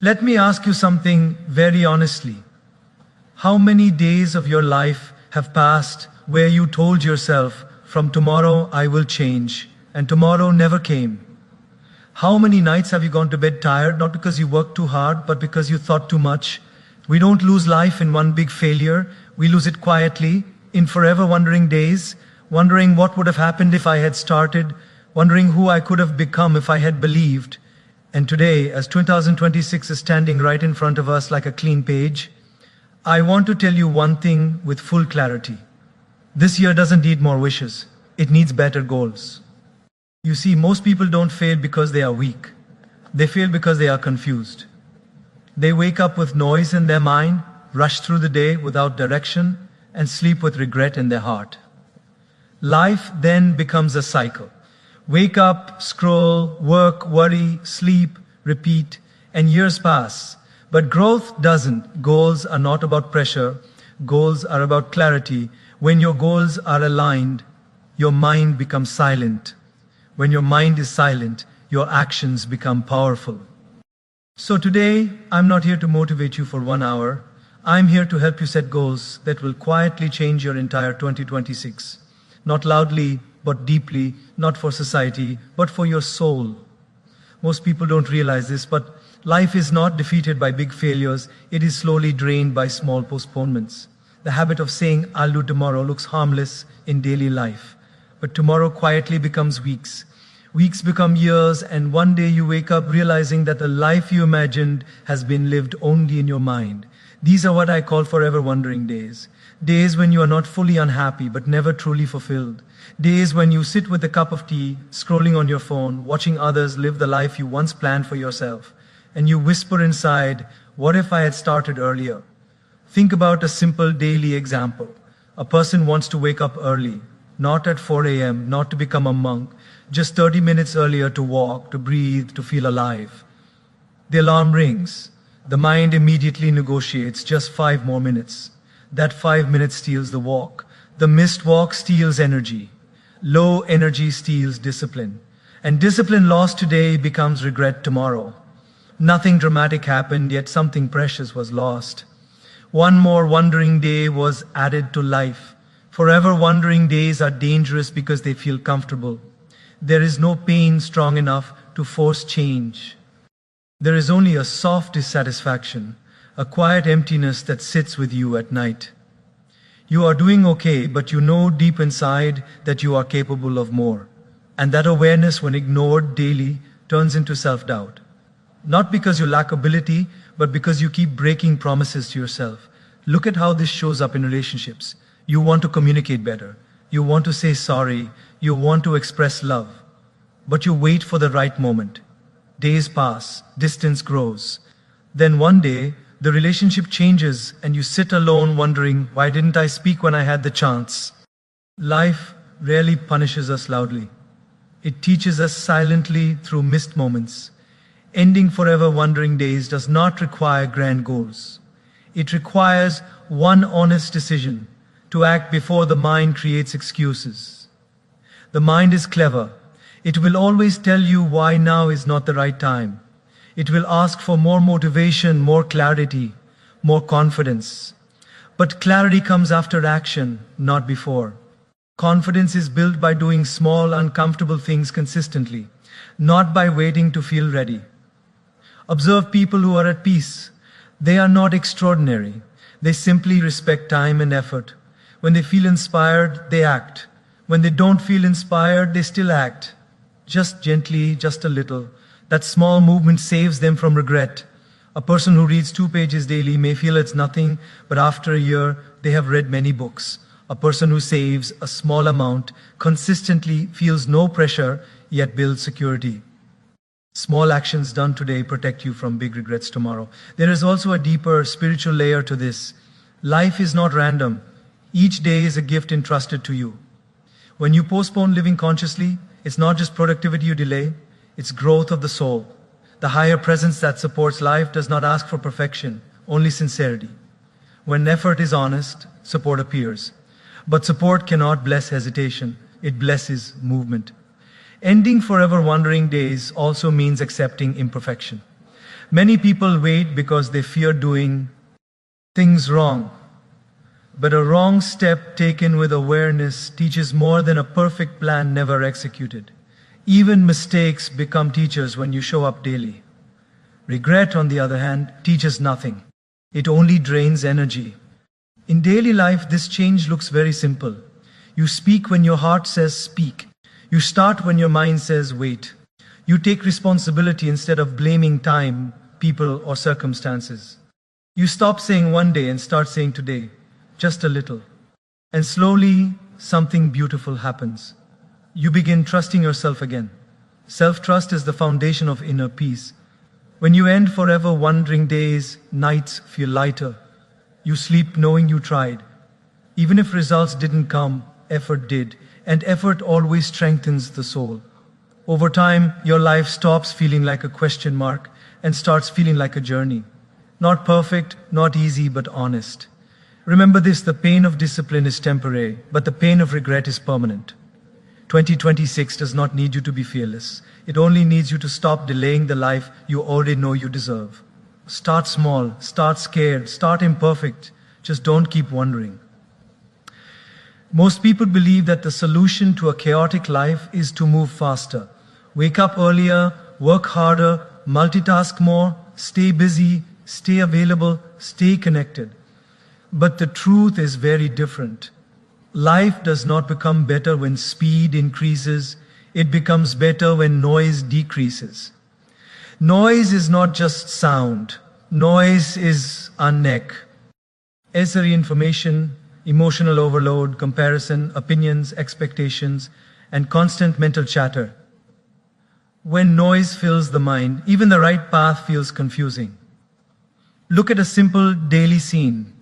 Let me ask you something very honestly. How many days of your life have passed where you told yourself, from tomorrow I will change, and tomorrow never came? How many nights have you gone to bed tired, not because you worked too hard, but because you thought too much? We don't lose life in one big failure. We lose it quietly, in forever wondering days, wondering what would have happened if I had started, wondering who I could have become if I had believed. And today, as 2026 is standing right in front of us like a clean page, I want to tell you one thing with full clarity. This year doesn't need more wishes. It needs better goals. You see, most people don't fail because they are weak. They fail because they are confused. They wake up with noise in their mind, rush through the day without direction, and sleep with regret in their heart. Life then becomes a cycle. Wake up, scroll, work, worry, sleep, repeat, and years pass. But growth doesn't. Goals are not about pressure. Goals are about clarity. When your goals are aligned, your mind becomes silent. When your mind is silent, your actions become powerful. So today, I'm not here to motivate you for 1 hour. I'm here to help you set goals that will quietly change your entire 2026. Not loudly, but deeply, not for society, but for your soul. Most people don't realize this, but life is not defeated by big failures. It is slowly drained by small postponements. The habit of saying, I'll do tomorrow, looks harmless in daily life. But tomorrow quietly becomes weeks. Weeks become years, and one day you wake up realizing that the life you imagined has been lived only in your mind. These are what I call forever wondering days. Days when you are not fully unhappy, but never truly fulfilled. Days when you sit with a cup of tea, scrolling on your phone, watching others live the life you once planned for yourself. And you whisper inside, what if I had started earlier? Think about a simple daily example. A person wants to wake up early, not at 4 a.m., not to become a monk, just 30 minutes earlier to walk, to breathe, to feel alive. The alarm rings. The mind immediately negotiates just 5 more minutes. That 5 minutes steals the walk. The missed walk steals energy. Low energy steals discipline. And discipline lost today becomes regret tomorrow. Nothing dramatic happened, yet something precious was lost. One more wandering day was added to life. Forever wandering days are dangerous because they feel comfortable. There is no pain strong enough to force change. There is only a soft dissatisfaction, a quiet emptiness that sits with you at night. You are doing okay, but you know deep inside that you are capable of more. And that awareness, when ignored daily, turns into self-doubt. Not because you lack ability, but because you keep breaking promises to yourself. Look at how this shows up in relationships. You want to communicate better. You want to say sorry. You want to express love. But you wait for the right moment. Days pass, distance grows. Then one day, the relationship changes and you sit alone wondering, why didn't I speak when I had the chance? Life rarely punishes us loudly. It teaches us silently through missed moments. Ending forever wandering days does not require grand goals. It requires one honest decision to act before the mind creates excuses. The mind is clever. It will always tell you why now is not the right time. It will ask for more motivation, more clarity, more confidence. But clarity comes after action, not before. Confidence is built by doing small, uncomfortable things consistently, not by waiting to feel ready. Observe people who are at peace. They are not extraordinary. They simply respect time and effort. When they feel inspired, they act. When they don't feel inspired, they still act. Just gently, just a little. That small movement saves them from regret. A person who reads 2 pages daily may feel it's nothing, but after a year, they have read many books. A person who saves a small amount consistently feels no pressure, yet builds security. Small actions done today protect you from big regrets tomorrow. There is also a deeper spiritual layer to this. Life is not random. Each day is a gift entrusted to you. When you postpone living consciously, it's not just productivity you delay, it's growth of the soul. The higher presence that supports life does not ask for perfection, only sincerity. When effort is honest, support appears. But support cannot bless hesitation, it blesses movement. Ending forever wandering days also means accepting imperfection. Many people wait because they fear doing things wrong. But a wrong step taken with awareness teaches more than a perfect plan never executed. Even mistakes become teachers when you show up daily. Regret, on the other hand, teaches nothing. It only drains energy. In daily life, this change looks very simple. You speak when your heart says speak. You start when your mind says wait. You take responsibility instead of blaming time, people, or circumstances. You stop saying one day and start saying today, just a little. And slowly, something beautiful happens. You begin trusting yourself again. Self-trust is the foundation of inner peace. When you end forever wandering days, nights feel lighter. You sleep knowing you tried. Even if results didn't come, effort did. And effort always strengthens the soul. Over time, your life stops feeling like a question mark and starts feeling like a journey. Not perfect, not easy, but honest. Remember this, the pain of discipline is temporary, but the pain of regret is permanent. 2026 does not need you to be fearless. It only needs you to stop delaying the life you already know you deserve. Start small, start scared, start imperfect. Just don't keep wondering. Most people believe that the solution to a chaotic life is to move faster. Wake up earlier, work harder, multitask more, stay busy, stay available, stay connected. But the truth is very different. Life does not become better when speed increases. It becomes better when noise decreases. Noise is not just sound. Noise is unnecessary information, emotional overload, comparison, opinions, expectations, and constant mental chatter. When noise fills the mind, even the right path feels confusing. Look at a simple daily scene.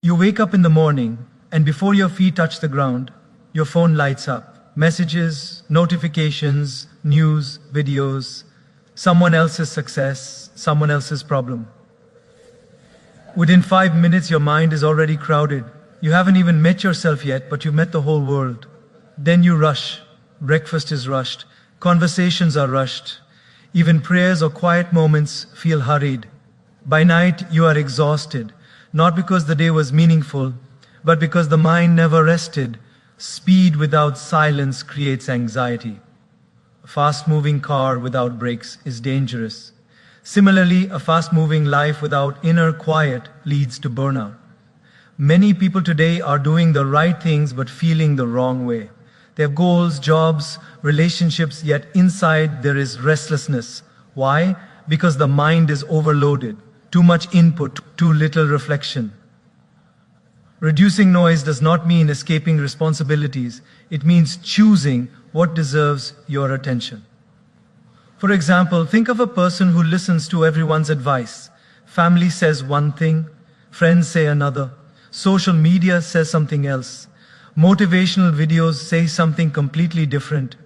You wake up in the morning, and before your feet touch the ground, your phone lights up. Messages, notifications, news, videos, someone else's success, someone else's problem. Within 5 minutes, your mind is already crowded. You haven't even met yourself yet, but you've met the whole world. Then you rush. Breakfast is rushed. Conversations are rushed. Even prayers or quiet moments feel hurried. By night, you are exhausted, not because the day was meaningful, but because the mind never rested. Speed without silence creates anxiety. A fast-moving car without brakes is dangerous. Similarly, a fast-moving life without inner quiet leads to burnout. Many people today are doing the right things but feeling the wrong way. They have goals, jobs, relationships, yet inside there is restlessness. Why? Because the mind is overloaded. Too much input, too little reflection. Reducing noise does not mean escaping responsibilities. It means choosing what deserves your attention. For example, think of a person who listens to everyone's advice. Family says one thing, friends say another, social media says something else, motivational videos say something completely different.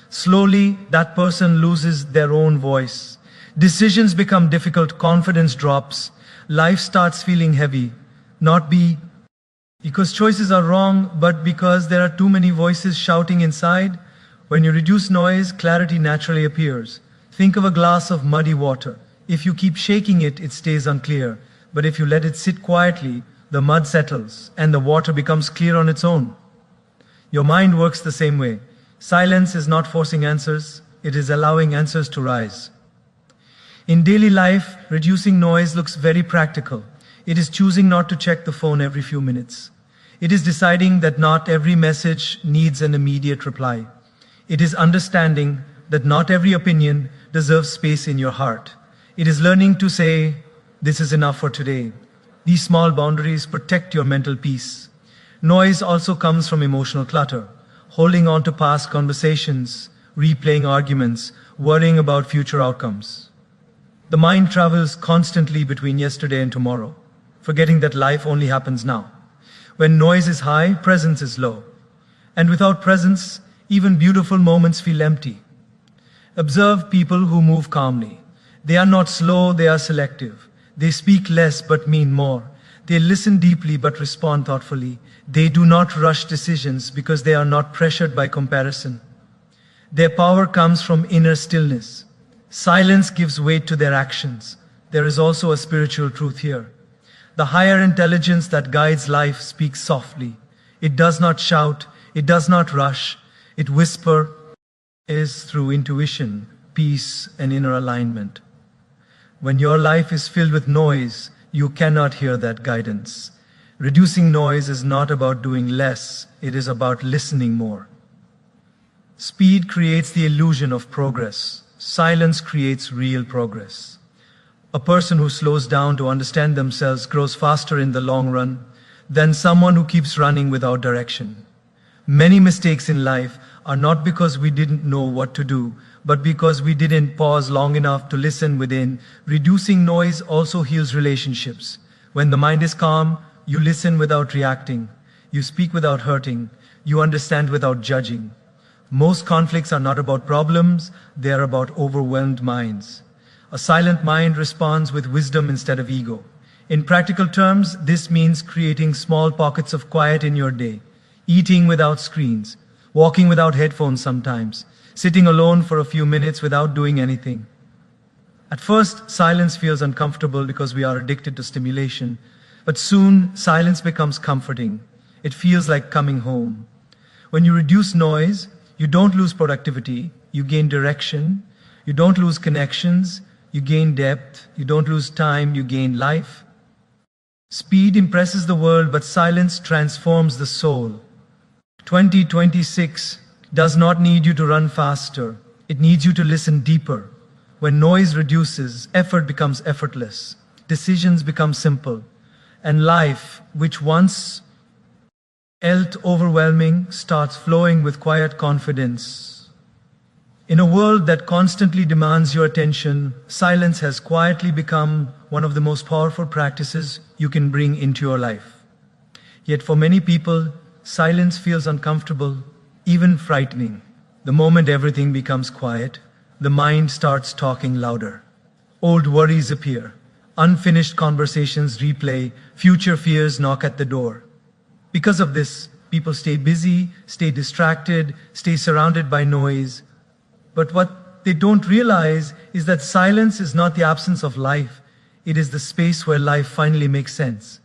Slowly, that person loses their own voice. Decisions become difficult, confidence drops, life starts feeling heavy, not because choices are wrong, but because there are too many voices shouting inside. When you reduce noise, clarity naturally appears. Think of a glass of muddy water. If you keep shaking it, it stays unclear. But if you let it sit quietly, the mud settles and the water becomes clear on its own. Your mind works the same way. Silence is not forcing answers, it is allowing answers to rise. In daily life, reducing noise looks very practical. It is choosing not to check the phone every few minutes. It is deciding that not every message needs an immediate reply. It is understanding that not every opinion deserves space in your heart. It is learning to say, this is enough for today. These small boundaries protect your mental peace. Noise also comes from emotional clutter, holding on to past conversations, replaying arguments, worrying about future outcomes. The mind travels constantly between yesterday and tomorrow, forgetting that life only happens now. When noise is high, presence is low. And without presence, even beautiful moments feel empty. Observe people who move calmly. They are not slow, they are selective. They speak less but mean more. They listen deeply but respond thoughtfully. They do not rush decisions because they are not pressured by comparison. Their power comes from inner stillness. Silence gives weight to their actions. there is also a spiritual truth here. The higher intelligence that guides life speaks softly. It does not shout, it does not rush, it whispers through intuition, peace, and inner alignment. When your life is filled with noise, you cannot hear that guidance. Reducing noise is not about doing less, it is about listening more. Speed creates the illusion of progress. Silence creates real progress. A person who slows down to understand themselves grows faster in the long run than someone who keeps running without direction. Many mistakes in life are not because we didn't know what to do, but because we didn't pause long enough to listen within. Reducing noise also heals relationships. When the mind is calm, you listen without reacting. You speak without hurting. You understand without judging. Most conflicts are not about problems, they are about overwhelmed minds. A silent mind responds with wisdom instead of ego. In practical terms, this means creating small pockets of quiet in your day, eating without screens, walking without headphones sometimes, sitting alone for a few minutes without doing anything. At first, silence feels uncomfortable because we are addicted to stimulation, but soon silence becomes comforting. It feels like coming home. When you reduce noise, you don't lose productivity, you gain direction. You don't lose connections, you gain depth. You don't lose time, you gain life. Speed impresses the world, but silence transforms the soul. 2026 does not need you to run faster. It needs you to listen deeper. When noise reduces, effort becomes effortless. Decisions become simple. And life, which once felt overwhelming, starts flowing with quiet confidence. In a world that constantly demands your attention, silence has quietly become one of the most powerful practices you can bring into your life. Yet for many people, silence feels uncomfortable, even frightening. The moment everything becomes quiet, the mind starts talking louder. Old worries appear. Unfinished conversations replay, future fears knock at the door. Because of this, people stay busy, stay distracted, stay surrounded by noise. But what they don't realize is that silence is not the absence of life, it is the space where life finally makes sense.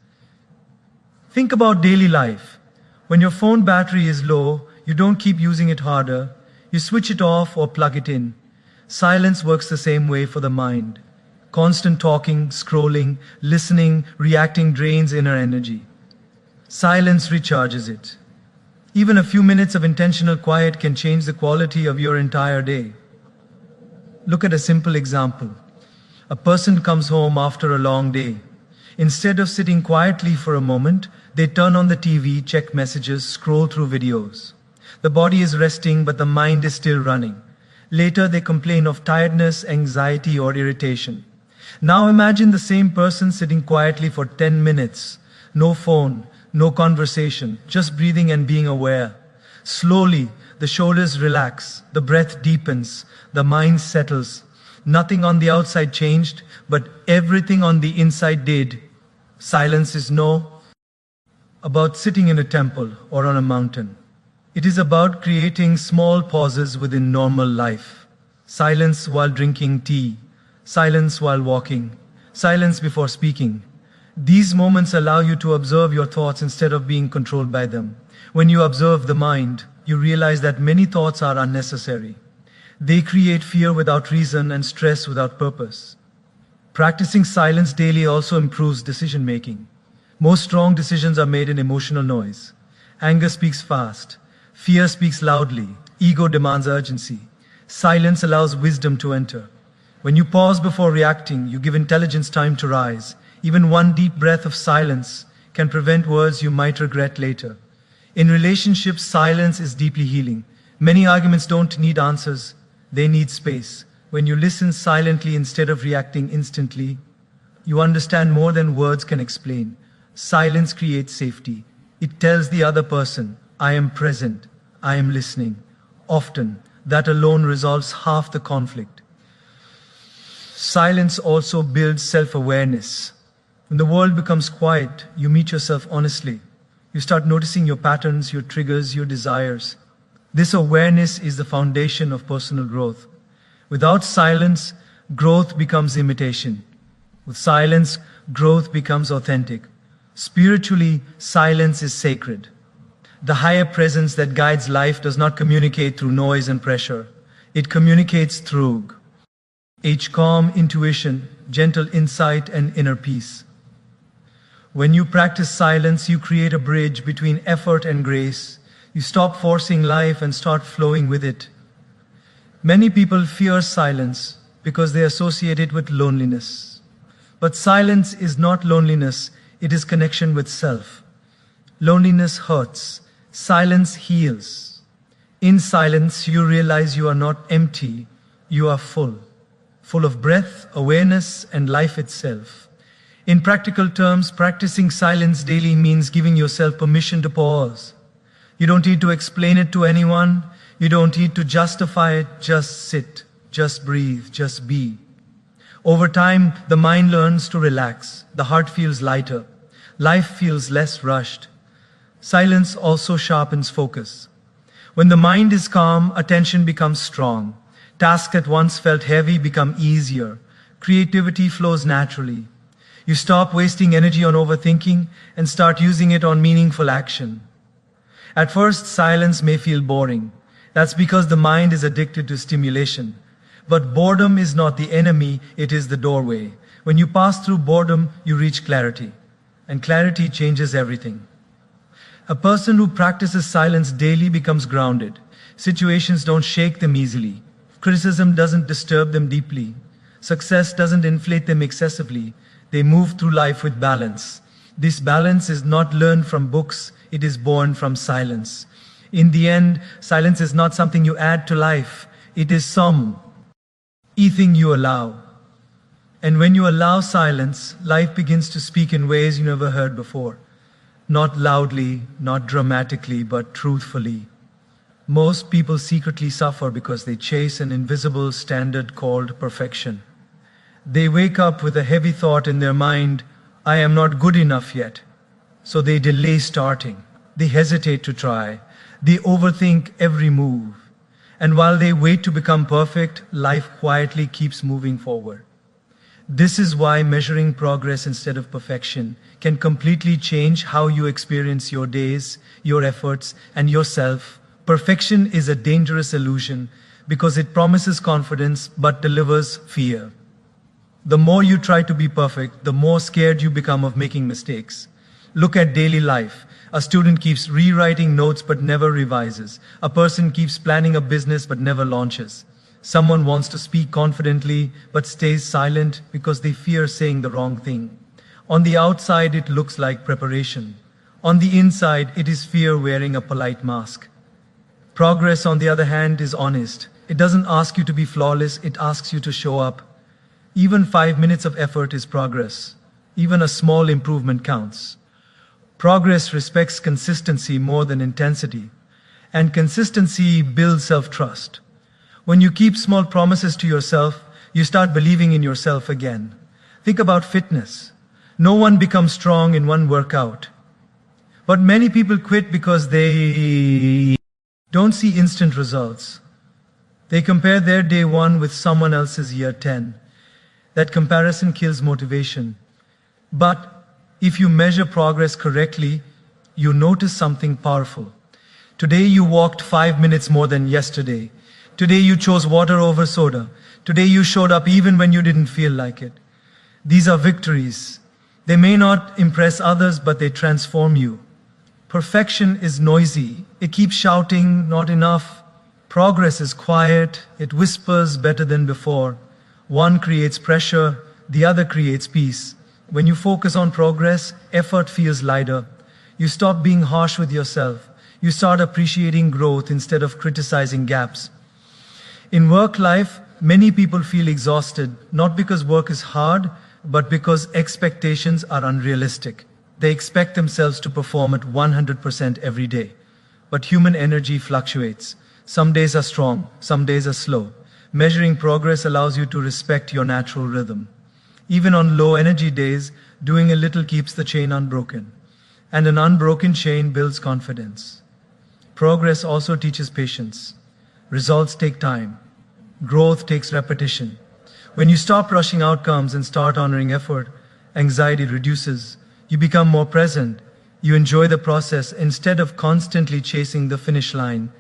Think about daily life. When your phone battery is low, you don't keep using it harder, you switch it off or plug it in. Silence works the same way for the mind. Constant talking, scrolling, listening, reacting drains inner energy. Silence recharges it. Even a few minutes of intentional quiet can change the quality of your entire day. Look at a simple example. A person comes home after a long day. Instead of sitting quietly for a moment, they turn on the TV, check messages, scroll through videos. The body is resting, but the mind is still running. Later, they complain of tiredness, anxiety, or irritation. Now imagine the same person sitting quietly for 10 minutes. No phone, no conversation, just breathing and being aware. Slowly, the shoulders relax, the breath deepens, the mind settles. Nothing on the outside changed, but everything on the inside did. Silence is about sitting in a temple or on a mountain. It is about creating small pauses within normal life. Silence while drinking tea, silence while walking, silence before speaking. These moments allow you to observe your thoughts instead of being controlled by them. When you observe the mind, you realize that many thoughts are unnecessary. They create fear without reason and stress without purpose. Practicing silence daily also improves decision making. Most strong decisions are made in emotional noise. Anger speaks fast. Fear speaks loudly. Ego demands urgency. Silence allows wisdom to enter. When you pause before reacting, you give intelligence time to rise. Even one deep breath of silence can prevent words you might regret later. In relationships, silence is deeply healing. Many arguments don't need answers, they need space. When you listen silently instead of reacting instantly, you understand more than words can explain. Silence creates safety. It tells the other person, I am present, I am listening. Often, that alone resolves half the conflict. Silence also builds self-awareness. When the world becomes quiet, you meet yourself honestly. You start noticing your patterns, your triggers, your desires. This awareness is the foundation of personal growth. Without silence, growth becomes imitation. With silence, growth becomes authentic. Spiritually, silence is sacred. The higher presence that guides life does not communicate through noise and pressure. It communicates through each calm intuition, gentle insight, and inner peace. When you practice silence, you create a bridge between effort and grace. You stop forcing life and start flowing with it. Many people fear silence because they associate it with loneliness. But silence is not loneliness, it is connection with self. Loneliness hurts, silence heals. In silence, you realize you are not empty, you are full. Full of breath, awareness, and life itself. In practical terms, practicing silence daily means giving yourself permission to pause. You don't need to explain it to anyone. You don't need to justify it. Just sit, just breathe, just be. Over time, the mind learns to relax. The heart feels lighter. Life feels less rushed. Silence also sharpens focus. When the mind is calm, attention becomes strong. Tasks that once felt heavy become easier. Creativity flows naturally. You stop wasting energy on overthinking and start using it on meaningful action. At first, silence may feel boring. That's because the mind is addicted to stimulation. But boredom is not the enemy, it is the doorway. When you pass through boredom, you reach clarity. And clarity changes everything. A person who practices silence daily becomes grounded. Situations don't shake them easily. Criticism doesn't disturb them deeply. Success doesn't inflate them excessively. They move through life with balance. This balance is not learned from books, it is born from silence. In the end, silence is not something you add to life, it is something you allow. And when you allow silence, life begins to speak in ways you never heard before. Not loudly, not dramatically, but truthfully. Most people secretly suffer because they chase an invisible standard called perfection. They wake up with a heavy thought in their mind, I am not good enough yet. So they delay starting. They hesitate to try. They overthink every move. And while they wait to become perfect, life quietly keeps moving forward. This is why measuring progress instead of perfection can completely change how you experience your days, your efforts, and yourself. Perfection is a dangerous illusion because it promises confidence but delivers fear. The more you try to be perfect, the more scared you become of making mistakes. Look at daily life. A student keeps rewriting notes but never revises. A person keeps planning a business but never launches. Someone wants to speak confidently but stays silent because they fear saying the wrong thing. On the outside, it looks like preparation. On the inside, it is fear wearing a polite mask. Progress, on the other hand, is honest. It doesn't ask you to be flawless, it asks you to show up. Even 5 minutes of effort is progress. Even a small improvement counts. Progress respects consistency more than intensity. And consistency builds self-trust. When you keep small promises to yourself, you start believing in yourself again. Think about fitness. No one becomes strong in one workout. But many people quit because they don't see instant results. They compare their day 1 with someone else's year 10. That comparison kills motivation. But if you measure progress correctly, you notice something powerful. Today you walked 5 minutes more than yesterday. Today you chose water over soda. Today you showed up even when you didn't feel like it. These are victories. They may not impress others, but they transform you. Perfection is noisy. It keeps shouting, not enough. Progress is quiet. It whispers better than before. One creates pressure, the other creates peace. When you focus on progress, effort feels lighter. You stop being harsh with yourself. You start appreciating growth instead of criticizing gaps. In work life, many people feel exhausted, not because work is hard, but because expectations are unrealistic. They expect themselves to perform at 100% every day. But human energy fluctuates. Some days are strong, some days are slow. Measuring progress allows you to respect your natural rhythm. Even on low energy days, doing a little keeps the chain unbroken. And an unbroken chain builds confidence. Progress also teaches patience. Results take time. Growth takes repetition. When you stop rushing outcomes and start honoring effort, anxiety reduces. You become more present. You enjoy the process instead of constantly chasing the finish line.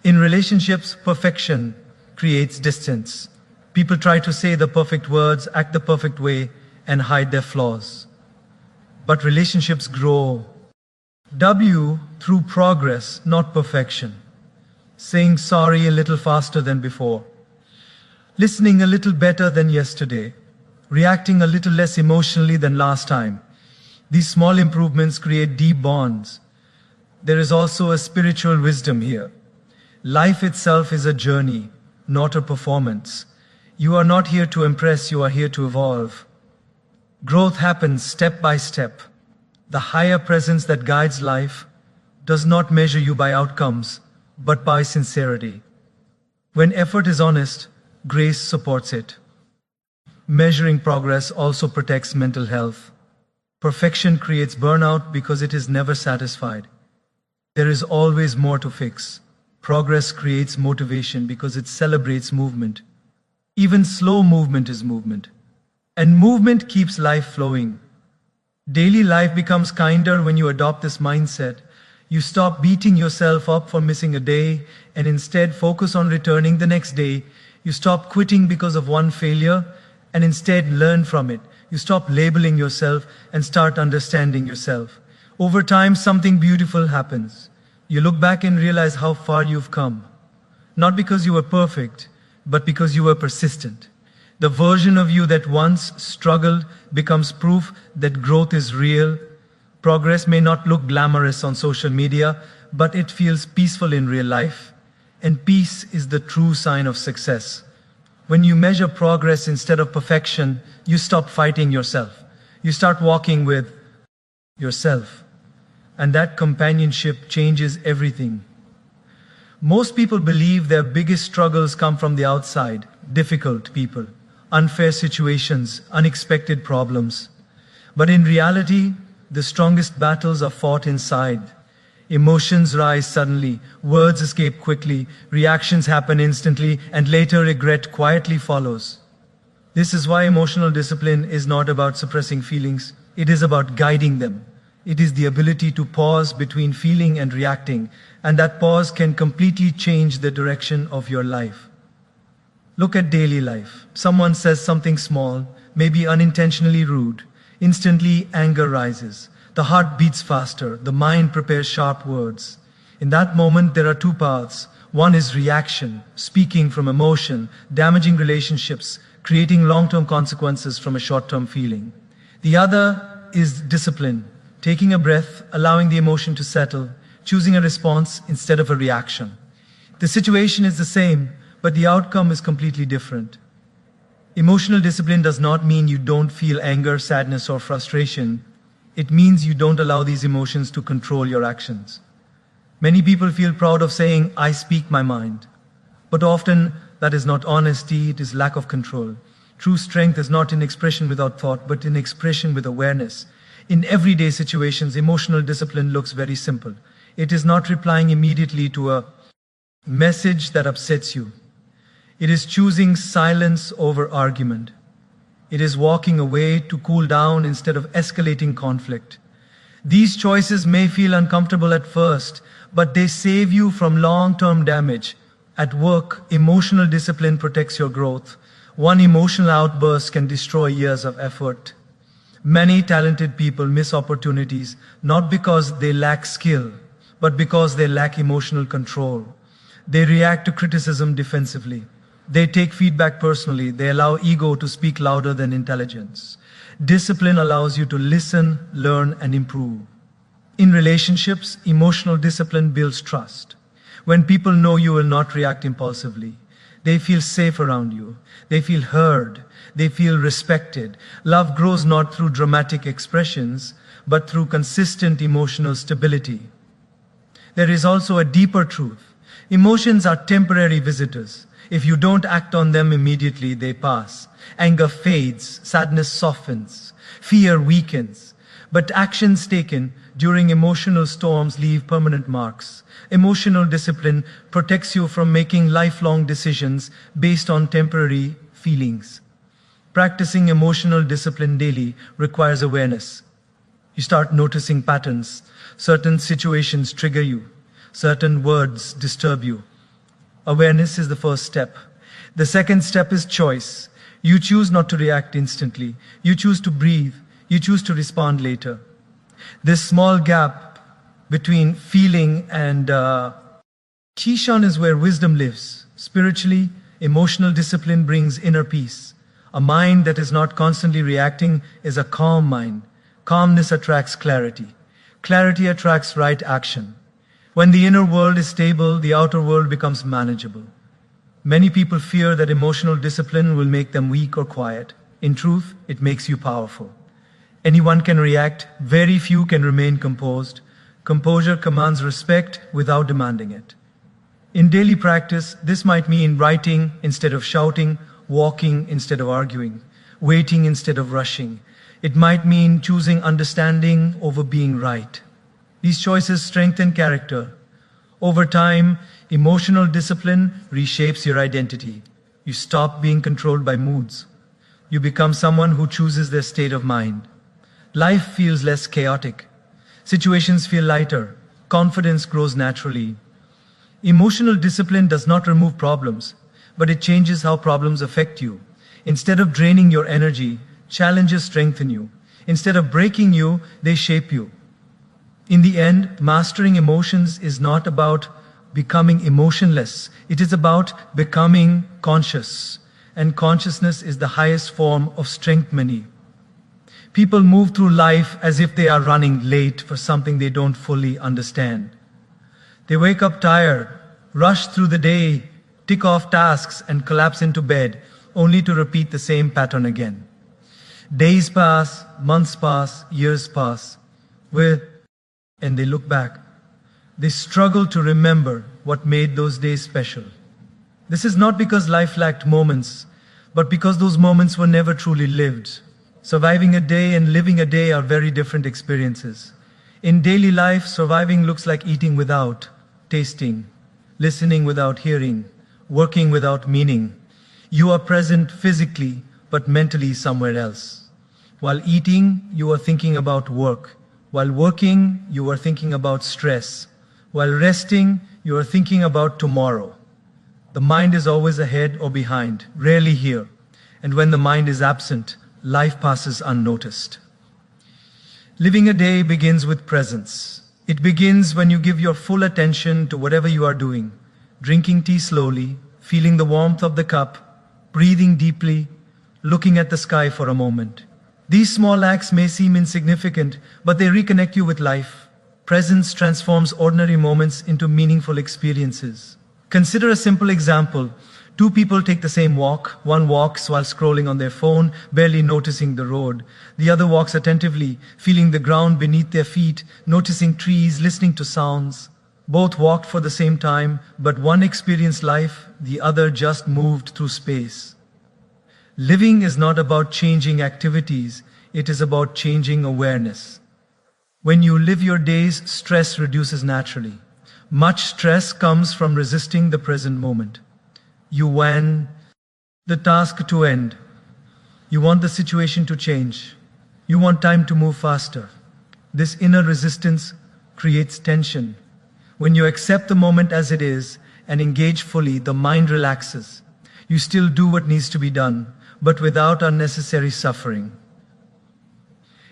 In relationships, perfection creates distance. People try to say the perfect words, act the perfect way, and hide their flaws. But relationships grow. Through progress, not perfection. Saying sorry a little faster than before. Listening a little better than yesterday. Reacting a little less emotionally than last time. These small improvements create deep bonds. There is also a spiritual wisdom here. Life itself is a journey, not a performance. You are not here to impress, you are here to evolve. Growth happens step by step. The higher presence that guides life does not measure you by outcomes, but by sincerity. When effort is honest, grace supports it. Measuring progress also protects mental health. Perfection creates burnout because it is never satisfied. There is always more to fix. Progress creates motivation because it celebrates movement. Even slow movement is movement. And movement keeps life flowing. Daily life becomes kinder when you adopt this mindset. You stop beating yourself up for missing a day and instead focus on returning the next day. You stop quitting because of one failure and instead learn from it. You stop labeling yourself and start understanding yourself. Over time, something beautiful happens. You look back and realize how far you've come. Not because you were perfect, but because you were persistent. The version of you that once struggled becomes proof that growth is real. Progress may not look glamorous on social media, but it feels peaceful in real life. And peace is the true sign of success. When you measure progress instead of perfection, you stop fighting yourself. You start walking with yourself. And that companionship changes everything. Most people believe their biggest struggles come from the outside, difficult people, unfair situations, unexpected problems. But in reality, the strongest battles are fought inside. Emotions rise suddenly, words escape quickly, reactions happen instantly, and later regret quietly follows. This is why emotional discipline is not about suppressing feelings, it is about guiding them. It is the ability to pause between feeling and reacting, and that pause can completely change the direction of your life. Look at daily life. Someone says something small, maybe unintentionally rude. Instantly, anger rises. The heart beats faster. The mind prepares sharp words. In that moment, there are two paths. One is reaction, speaking from emotion, damaging relationships, creating long-term consequences from a short-term feeling. The other is discipline, taking a breath, allowing the emotion to settle, choosing a response instead of a reaction. The situation is the same, but the outcome is completely different. Emotional discipline does not mean you don't feel anger, sadness, or frustration. It means you don't allow these emotions to control your actions. Many people feel proud of saying, "I speak my mind." But often, that is not honesty, it is lack of control. True strength is not in expression without thought, but in expression with awareness. In everyday situations, emotional discipline looks very simple. It is not replying immediately to a message that upsets you. It is choosing silence over argument. It is walking away to cool down instead of escalating conflict. These choices may feel uncomfortable at first, but they save you from long-term damage. At work, emotional discipline protects your growth. One emotional outburst can destroy years of effort. Many talented people miss opportunities not because they lack skill, but because they lack emotional control. They react to criticism defensively. They take feedback personally. They allow ego to speak louder than intelligence. Discipline allows you to listen, learn, and improve. In relationships, emotional discipline builds trust. When people know you will not react impulsively, they feel safe around you. They feel heard. They feel respected. Love grows not through dramatic expressions, but through consistent emotional stability. There is also a deeper truth. Emotions are temporary visitors. If you don't act on them immediately, they pass. Anger fades, sadness softens, fear weakens. But actions taken during emotional storms leave permanent marks. Emotional discipline protects you from making lifelong decisions based on temporary feelings. Practicing emotional discipline daily requires awareness. You start noticing patterns. Certain situations trigger you. Certain words disturb you. Awareness is the first step. The second step is choice. You choose not to react instantly. You choose to breathe. You choose to respond later. This small gap between feeling and Kishan is where wisdom lives. Spiritually, emotional discipline brings inner peace. A mind that is not constantly reacting is a calm mind. Calmness attracts clarity. Clarity attracts right action. When the inner world is stable, the outer world becomes manageable. Many people fear that emotional discipline will make them weak or quiet. In truth, it makes you powerful. Anyone can react, very few can remain composed. Composure commands respect without demanding it. In daily practice, this might mean writing instead of shouting, walking instead of arguing, waiting instead of rushing. It might mean choosing understanding over being right. These choices strengthen character. Over time, emotional discipline reshapes your identity. You stop being controlled by moods. You become someone who chooses their state of mind. Life feels less chaotic. Situations feel lighter. Confidence grows naturally. Emotional discipline does not remove problems, but it changes how problems affect you. Instead of draining your energy, challenges strengthen you. Instead of breaking you, they shape you. In the end, mastering emotions is not about becoming emotionless. It is about becoming conscious. And consciousness is the highest form of strength. Many people move through life as if they are running late for something they don't fully understand. They wake up tired, rush through the day, tick off tasks, and collapse into bed, only to repeat the same pattern again. Days pass, months pass, years pass, and they look back. They struggle to remember what made those days special. This is not because life lacked moments, but because those moments were never truly lived. Surviving a day and living a day are very different experiences. In daily life, surviving looks like eating without tasting, listening without hearing, working without meaning. You are present physically, but mentally somewhere else. While eating, you are thinking about work. While working, you are thinking about stress. While resting, you are thinking about tomorrow. The mind is always ahead or behind, rarely here. And when the mind is absent, life passes unnoticed. Living a day begins with presence. It begins when you give your full attention to whatever you are doing, drinking tea slowly, feeling the warmth of the cup, breathing deeply, looking at the sky for a moment. These small acts may seem insignificant, but they reconnect you with life. Presence transforms ordinary moments into meaningful experiences. Consider a simple example. Two people take the same walk. One walks while scrolling on their phone, barely noticing the road. The other walks attentively, feeling the ground beneath their feet, noticing trees, listening to sounds. Both walked for the same time, but one experienced life, the other just moved through space. Living is not about changing activities, it is about changing awareness. When you live your days, stress reduces naturally. Much stress comes from resisting the present moment. You want the task to end. You want the situation to change. You want time to move faster. This inner resistance creates tension. When you accept the moment as it is and engage fully, the mind relaxes. You still do what needs to be done, but without unnecessary suffering.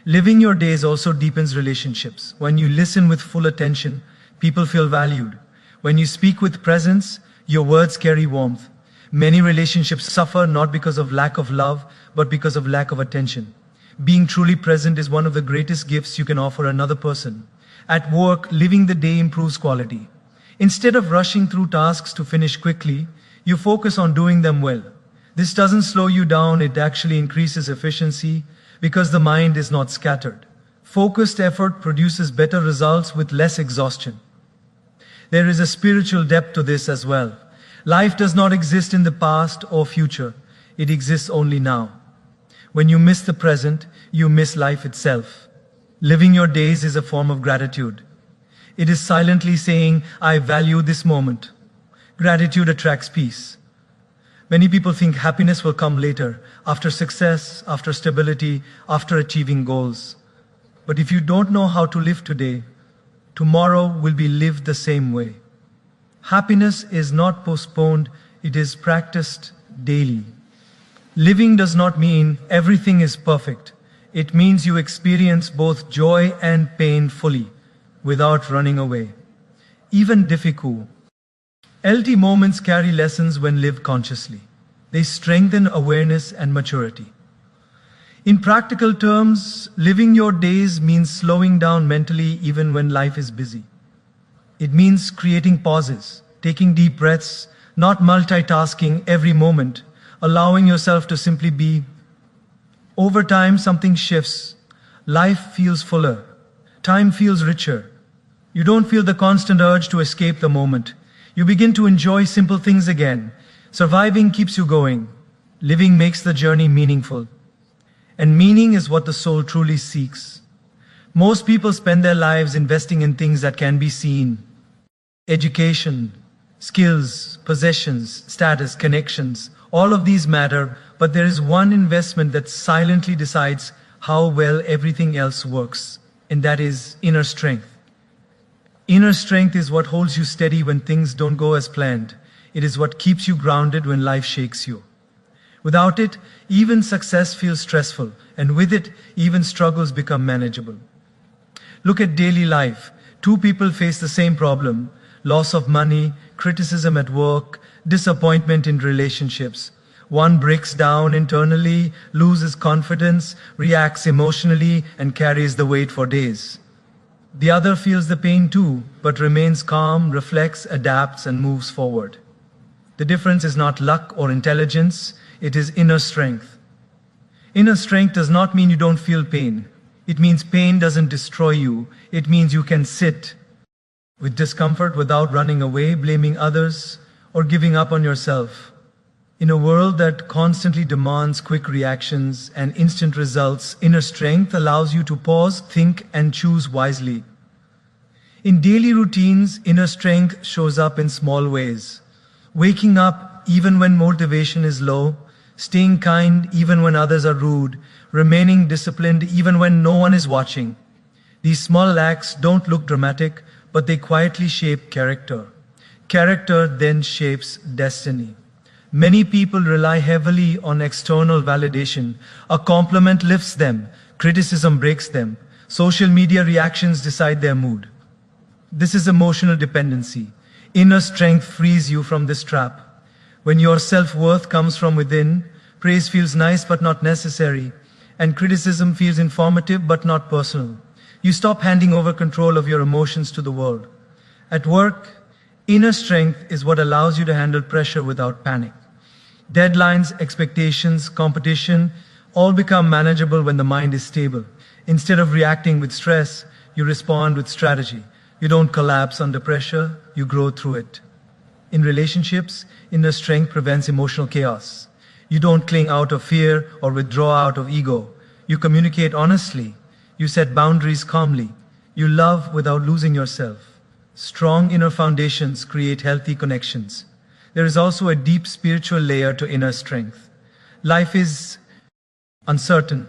Living your days also deepens relationships. When you listen with full attention, people feel valued. When you speak with presence, your words carry warmth. Many relationships suffer not because of lack of love, but because of lack of attention. Being truly present is one of the greatest gifts you can offer another person. At work, living the day improves quality. Instead of rushing through tasks to finish quickly, you focus on doing them well. This doesn't slow you down, it actually increases efficiency because the mind is not scattered. Focused effort produces better results with less exhaustion. There is a spiritual depth to this as well. Life does not exist in the past or future. It exists only now. When you miss the present, you miss life itself. Living your days is a form of gratitude. It is silently saying, I value this moment. Gratitude attracts peace. Many people think happiness will come later, after success, after stability, after achieving goals. But if you don't know how to live today, tomorrow will be lived the same way. Happiness is not postponed, it is practiced daily. Living does not mean everything is perfect. It means you experience both joy and pain fully, without running away. Even difficult LT moments carry lessons when lived consciously. They strengthen awareness and maturity. In practical terms, living your days means slowing down mentally even when life is busy. It means creating pauses, taking deep breaths, not multitasking every moment, allowing yourself to simply be. Over time, something shifts. Life feels fuller. Time feels richer. You don't feel the constant urge to escape the moment. You begin to enjoy simple things again. Surviving keeps you going. Living makes the journey meaningful. And meaning is what the soul truly seeks. Most people spend their lives investing in things that can be seen. Education, skills, possessions, status, connections, all of these matter, but there is one investment that silently decides how well everything else works, and that is inner strength. Inner strength is what holds you steady when things don't go as planned. It is what keeps you grounded when life shakes you. Without it, even success feels stressful, and with it, even struggles become manageable. Look at daily life. Two people face the same problem: loss of money, criticism at work, disappointment in relationships. One breaks down internally, loses confidence, reacts emotionally, and carries the weight for days. The other feels the pain too, but remains calm, reflects, adapts, and moves forward. The difference is not luck or intelligence, it is inner strength. Inner strength does not mean you don't feel pain. It means pain doesn't destroy you. It means you can sit with discomfort without running away, blaming others, or giving up on yourself. In a world that constantly demands quick reactions and instant results, inner strength allows you to pause, think, and choose wisely. In daily routines, inner strength shows up in small ways. Waking up even when motivation is low, staying kind even when others are rude, remaining disciplined even when no one is watching. These small acts don't look dramatic, but they quietly shape character. Character then shapes destiny. Many people rely heavily on external validation. A compliment lifts them, criticism breaks them, social media reactions decide their mood. This is emotional dependency. Inner strength frees you from this trap. When your self-worth comes from within, praise feels nice but not necessary, and criticism feels informative but not personal. You stop handing over control of your emotions to the world. At work, inner strength is what allows you to handle pressure without panic. Deadlines, expectations, competition all become manageable when the mind is stable. Instead of reacting with stress, you respond with strategy. You don't collapse under pressure, you grow through it. In relationships, inner strength prevents emotional chaos. You don't cling out of fear or withdraw out of ego. You communicate honestly. You set boundaries calmly. You love without losing yourself. Strong inner foundations create healthy connections. There is also a deep spiritual layer to inner strength. Life is uncertain.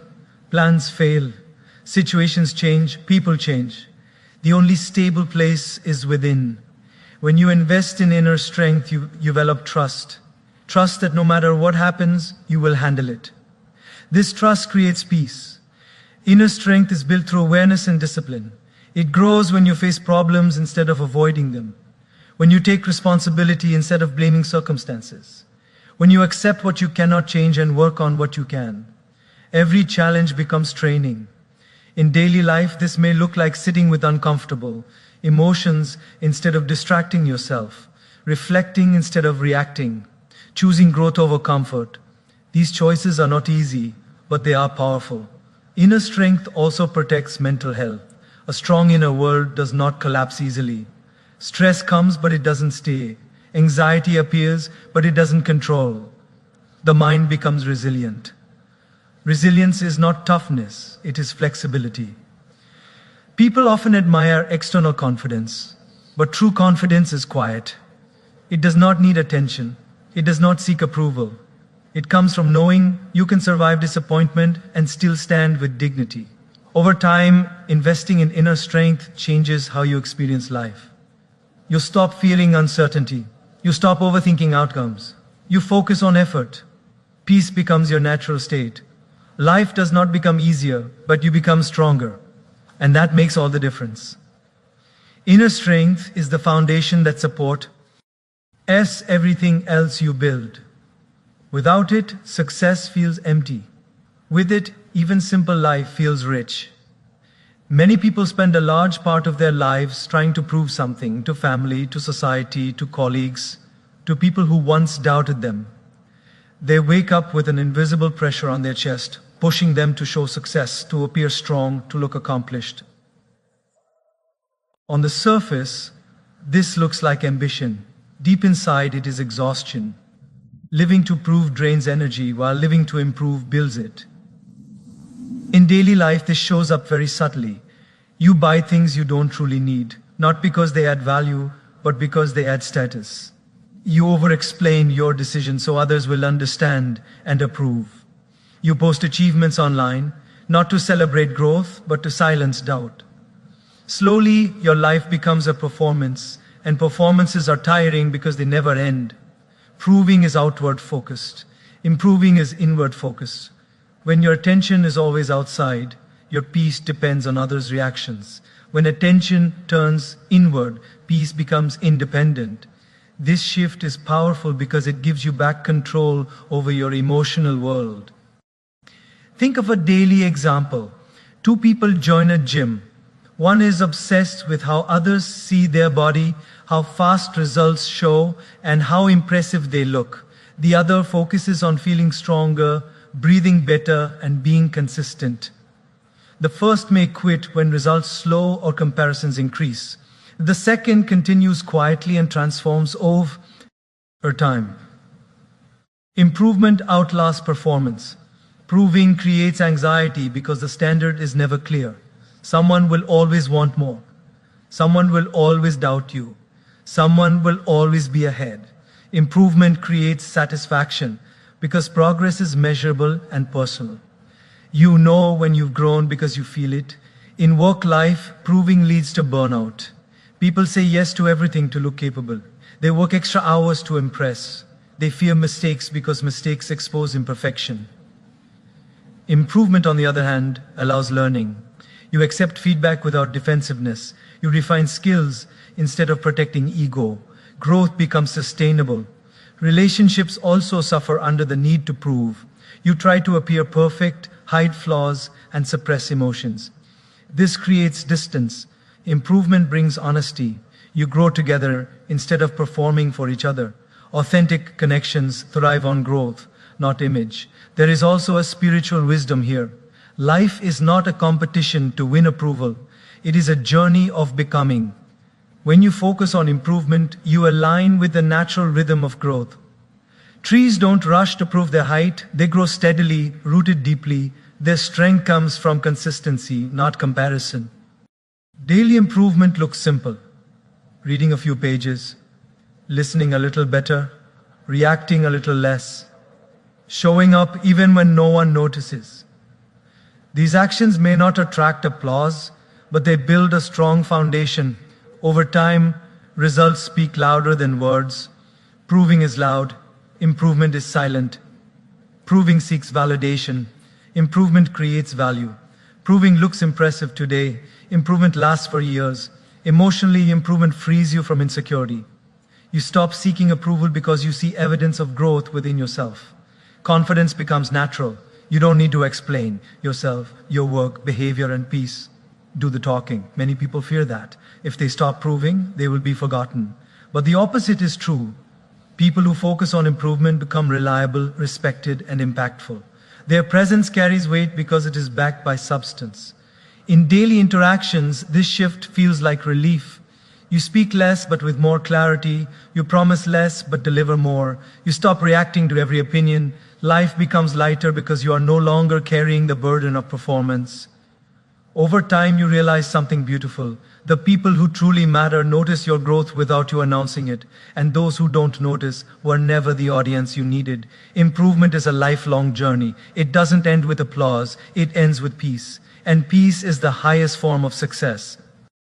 Plans fail. Situations change. People change. The only stable place is within. When you invest in inner strength, you develop trust. Trust that no matter what happens, you will handle it. This trust creates peace. Inner strength is built through awareness and discipline. It grows when you face problems instead of avoiding them. When you take responsibility instead of blaming circumstances. When you accept what you cannot change and work on what you can. Every challenge becomes training. In daily life, this may look like sitting with uncomfortable emotions instead of distracting yourself, reflecting instead of reacting, choosing growth over comfort. These choices are not easy, but they are powerful. Inner strength also protects mental health. A strong inner world does not collapse easily. Stress comes, but it doesn't stay. Anxiety appears, but it doesn't control. The mind becomes resilient. Resilience is not toughness, it is flexibility. People often admire external confidence, but true confidence is quiet. It does not need attention. It does not seek approval. It comes from knowing you can survive disappointment and still stand with dignity. Over time, investing in inner strength changes how you experience life. You stop fearing uncertainty. You stop overthinking outcomes. You focus on effort. Peace becomes your natural state. Life does not become easier, but you become stronger. And that makes all the difference. Inner strength is the foundation that supports everything else you build. Without it, success feels empty. With it, even simple life feels rich. Many people spend a large part of their lives trying to prove something to family, to society, to colleagues, to people who once doubted them. They wake up with an invisible pressure on their chest, pushing them to show success, to appear strong, to look accomplished. On the surface, this looks like ambition. Deep inside, it is exhaustion. Living to prove drains energy, while living to improve builds it. In daily life, this shows up very subtly. You buy things you don't truly need, not because they add value, but because they add status. You over-explain your decision so others will understand and approve. You post achievements online, not to celebrate growth, but to silence doubt. Slowly, your life becomes a performance, and performances are tiring because they never end. Proving is outward focused. Improving is inward focused. When your attention is always outside, your peace depends on others' reactions. When attention turns inward, peace becomes independent. This shift is powerful because it gives you back control over your emotional world. Think of a daily example. Two people join a gym. One is obsessed with how others see their body, how fast results show, and how impressive they look. The other focuses on feeling stronger, breathing better, and being consistent. The first may quit when results slow or comparisons increase. The second continues quietly and transforms over time. Improvement outlasts performance. Proving creates anxiety because the standard is never clear. Someone will always want more. Someone will always doubt you. Someone will always be ahead. Improvement creates satisfaction because progress is measurable and personal. You know when you've grown because you feel it. In work life, proving leads to burnout. People say yes to everything to look capable. They work extra hours to impress. They fear mistakes because mistakes expose imperfection. Improvement, on the other hand, allows learning. You accept feedback without defensiveness. You refine skills instead of protecting ego. Growth becomes sustainable. Relationships also suffer under the need to prove. You try to appear perfect, hide flaws, and suppress emotions. This creates distance. Improvement brings honesty. You grow together instead of performing for each other. Authentic connections thrive on growth, not image. There is also a spiritual wisdom here. Life is not a competition to win approval. It is a journey of becoming. When you focus on improvement, you align with the natural rhythm of growth. Trees don't rush to prove their height. They grow steadily, rooted deeply. Their strength comes from consistency, not comparison. Daily improvement looks simple. Reading a few pages, listening a little better, reacting a little less, showing up even when no one notices. These actions may not attract applause, but they build a strong foundation. Over time, results speak louder than words. Proving is loud. Improvement is silent. Proving seeks validation. Improvement creates value. Proving looks impressive today. Improvement lasts for years. Emotionally, improvement frees you from insecurity. You stop seeking approval because you see evidence of growth within yourself. Confidence becomes natural. You don't need to explain yourself, your work, behavior, and peace. Do the talking. Many people fear that. If they stop proving, they will be forgotten. But the opposite is true. People who focus on improvement become reliable, respected, and impactful. Their presence carries weight because it is backed by substance. In daily interactions, this shift feels like relief. You speak less but with more clarity. You promise less but deliver more. You stop reacting to every opinion. Life becomes lighter because you are no longer carrying the burden of performance. Over time, you realize something beautiful. The people who truly matter notice your growth without you announcing it, and those who don't notice were never the audience you needed. Improvement is a lifelong journey. It doesn't end with applause, it ends with peace. And peace is the highest form of success.